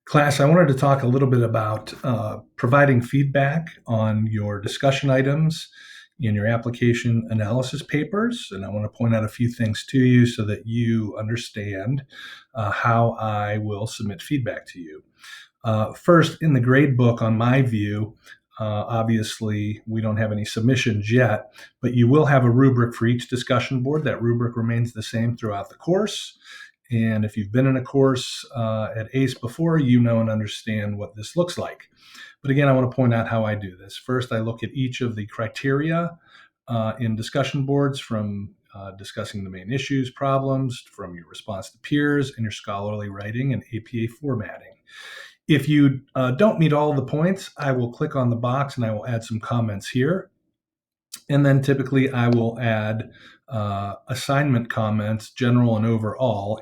Class, I wanted to talk a little bit about providing feedback on your discussion items in your application analysis papers. And I want to point out a few things to you so that you understand how I will submit feedback to you. First, in the grade book, on my view, obviously we don't have any submissions yet, but you will have a rubric for each discussion board. That rubric remains the same throughout the course. And if you've been in a course at ACE before, you know and understand what this looks like. But again, I want to point out how I do this. First, I look at each of the criteria in discussion boards, from discussing the main issues, problems, from your response to peers, and your scholarly writing and APA formatting. If you don't meet all of the points, I will click on the box and I will add some comments here. And then typically I will add assignment comments, general and overall,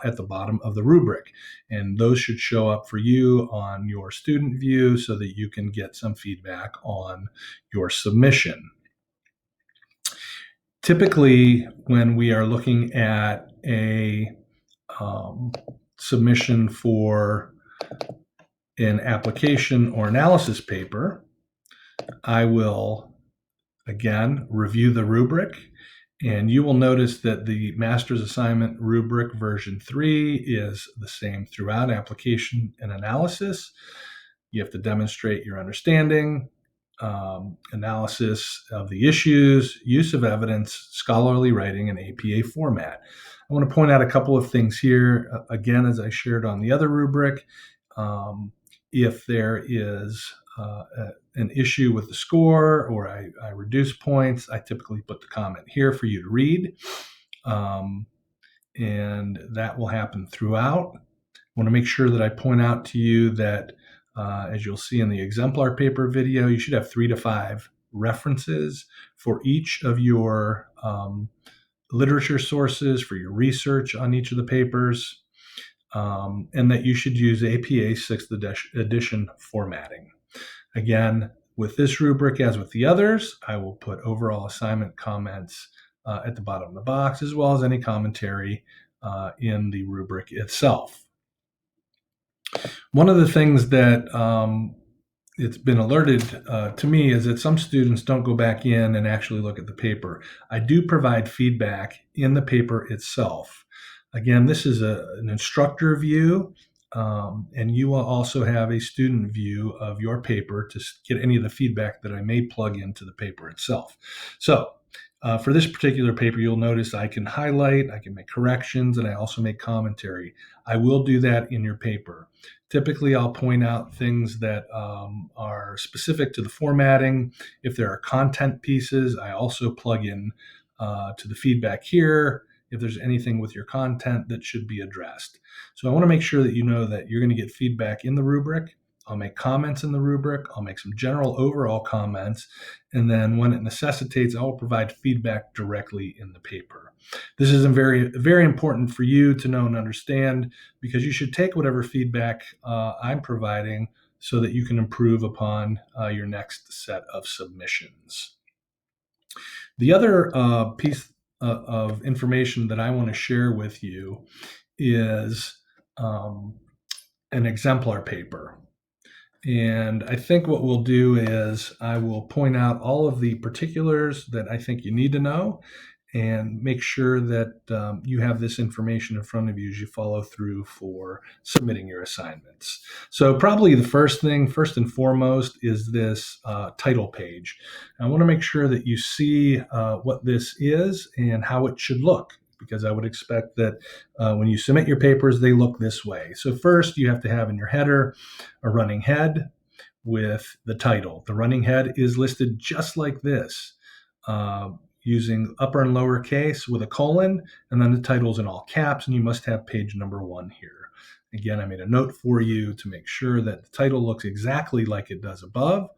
at the bottom of the rubric. And those should show up for you on your student view so that you can get some feedback on your submission. Typically, when we are looking at a submission for an application or analysis paper, I will again review the rubric, and you will notice that the master's assignment rubric version 3 is the same throughout application and analysis. You have to demonstrate your understanding, analysis of the issues, use of evidence, scholarly writing, and APA format. I want to point out a couple of things here. Again, as I shared on the other rubric, if there is an issue with the score, or I reduce points, I typically put the comment here for you to read. And that will happen throughout. I want to make sure that I point out to you that, as you'll see in the Exemplar paper video, you should have 3 to 5 references for each of your literature sources, for your research on each of the papers, and that you should use APA 6th edition formatting. Again, with this rubric, as with the others, I will put overall assignment comments at the bottom of the box, as well as any commentary in the rubric itself. One of the things that it's been alerted to me is that some students don't go back in and actually look at the paper. I do provide feedback in the paper itself. Again, this is an instructor view, and you will also have a student view of your paper to get any of the feedback that I may plug into the paper itself. So for this particular paper, you'll notice I can highlight, I can make corrections, and I also make commentary. I will do that in your paper. Typically, I'll point out things that are specific to the formatting. If there are content pieces, I also plug in to the feedback here if there's anything with your content that should be addressed. So I want to make sure that you know that you're going to get feedback in the rubric. I'll make comments in the rubric. I'll make some general overall comments. And then when it necessitates, I will provide feedback directly in the paper. This is very, very important for you to know and understand, because you should take whatever feedback I'm providing so that you can improve upon your next set of submissions. The other piece of information that I want to share with you is an exemplar paper. And I think what we'll do is I will point out all of the particulars that I think you need to know, and make sure that you have this information in front of you as you follow through for submitting your assignments. So probably the first and foremost, is this title page. I want to make sure that you see what this is and how it should look, because I would expect that when you submit your papers, they look this way. So first, you have to have in your header a running head with the title. The running head is listed just like this, using upper and lower case with a colon, and then the title's in all caps, and you must have page number 1 here. Again, I made a note for you to make sure that the title looks exactly like it does above,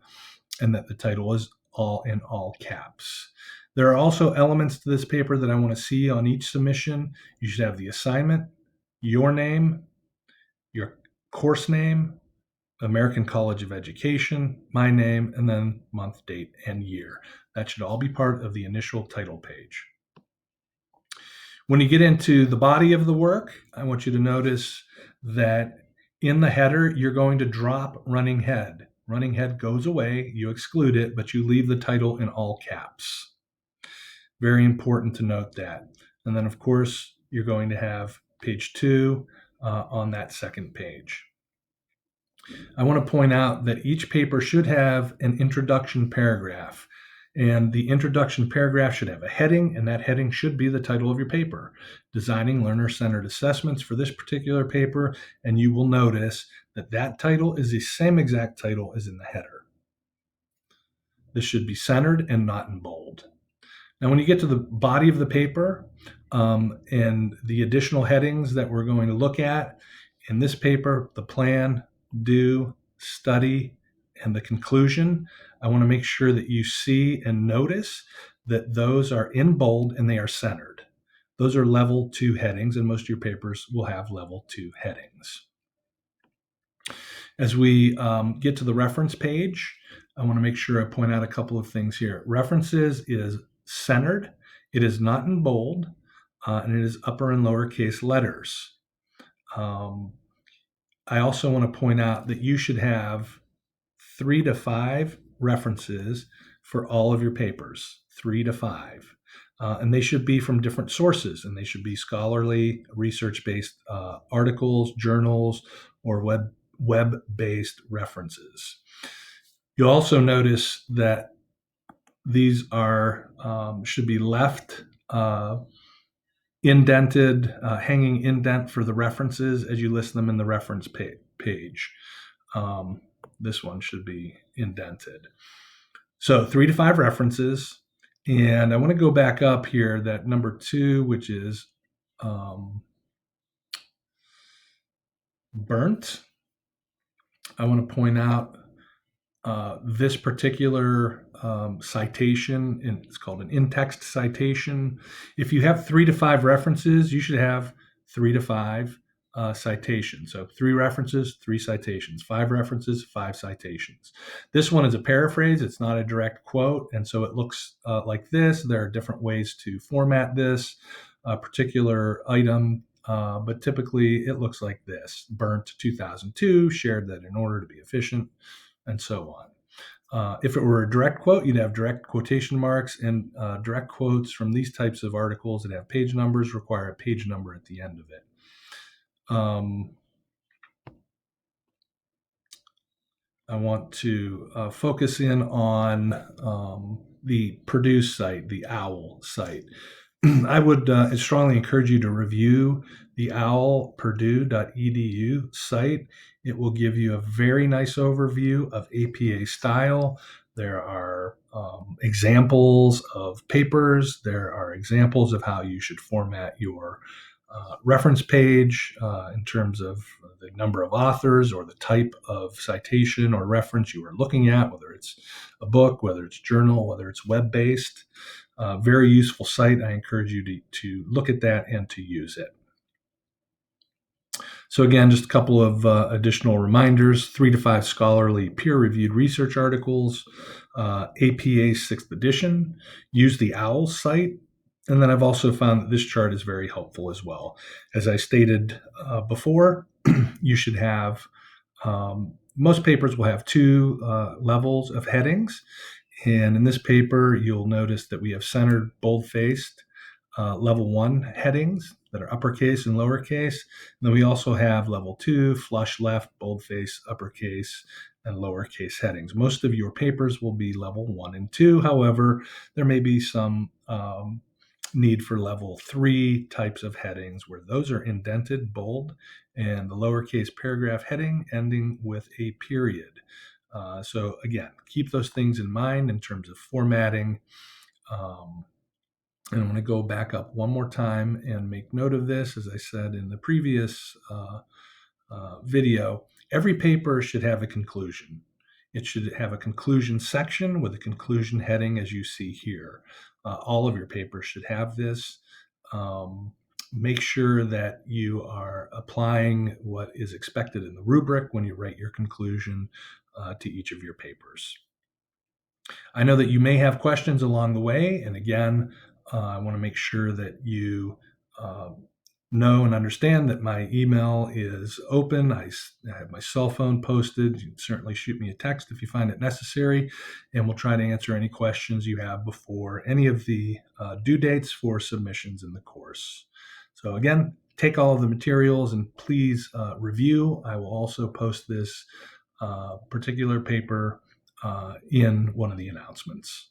and that the title is all in all caps. There are also elements to this paper that I want to see on each submission. You should have the assignment, your name, your course name, American College of Education, my name, and then month, date, and year. That should all be part of the initial title page. When you get into the body of the work, I want you to notice that In the header, you're going to drop running head. Running head goes away, you exclude it, but you leave the title in all caps. Very important to note that. And then, of course, you're going to have page 2 on that second page. I want to point out that each paper should have an introduction paragraph. And the introduction paragraph should have a heading, and that heading should be the title of your paper, Designing Learner-Centered Assessments for this particular paper. And you will notice that that title is the same exact title as in the header. This should be centered and not in bold. Now, when you get to the body of the paper and the additional headings that we're going to look at in this paper, the plan, do, study, and the conclusion, I want to make sure that you see and notice that those are in bold and they are centered. Those are level 2 headings, and most of your papers will have level 2 headings. As we get to the reference page, I want to make sure I point out a couple of things here. References is centered, it is not in bold, and it is upper and lowercase letters. I also want to point out that you should have 3 to 5 references for all of your papers, 3 to 5. And they should be from different sources, and they should be scholarly, research-based articles, journals, or web-based references. You'll also notice that these are should be left indented, hanging indent for the references as you list them in the reference page. This one should be indented. So 3 to 5 references. And I want to go back up here, that number 2, which is burnt. I want to point out this particular citation, and it's called an in-text citation. If you have 3 to 5 references, you should have 3 to 5 citations. So 3 references, 3 citations, 5 references, 5 citations. This one is a paraphrase. It's not a direct quote. And so it looks like this. There are different ways to format this particular item. But typically it looks like this: burnt 2002, shared that in order to be efficient, and so on. If it were a direct quote, you'd have direct quotation marks, and direct quotes from these types of articles that have page numbers require a page number at the end of it. I want to focus in on the Purdue site, the OWL site. I would strongly encourage you to review the owlpurdue.edu site. It will give you a very nice overview of APA style. There are examples of papers. There are examples of how you should format your reference page in terms of the number of authors or the type of citation or reference you are looking at, whether it's a book, whether it's journal, whether it's web-based. Very useful site. I encourage you to look at that and to use it. So again, just a couple of additional reminders: 3 to 5 scholarly peer-reviewed research articles, APA 6th edition. Use the OWL site. And then I've also found that this chart is very helpful as well. As I stated before, you should have, most papers will have 2 levels of headings. And in this paper, you'll notice that we have centered, bold-faced, level 1 headings that are uppercase and lowercase. And then we also have level 2, flush left, boldface, uppercase, and lowercase headings. Most of your papers will be level 1 and 2. However, there may be some need for level 3 types of headings where those are indented, bold, and the lowercase paragraph heading ending with a period. So again, keep those things in mind in terms of formatting. And I'm going to go back up one more time and make note of this. As I said in the previous video, every paper should have a conclusion. It should have a conclusion section with a conclusion heading, as you see here. All of your papers should have this. Make sure that you are applying what is expected in the rubric when you write your conclusion to each of your papers. I know that you may have questions along the way, and again, I want to make sure that you know and understand that my email is open. I have my cell phone posted. You can certainly shoot me a text if you find it necessary, and we'll try to answer any questions you have before any of the due dates for submissions in the course. So, again, take all of the materials and please review. I will also post this particular paper in one of the announcements.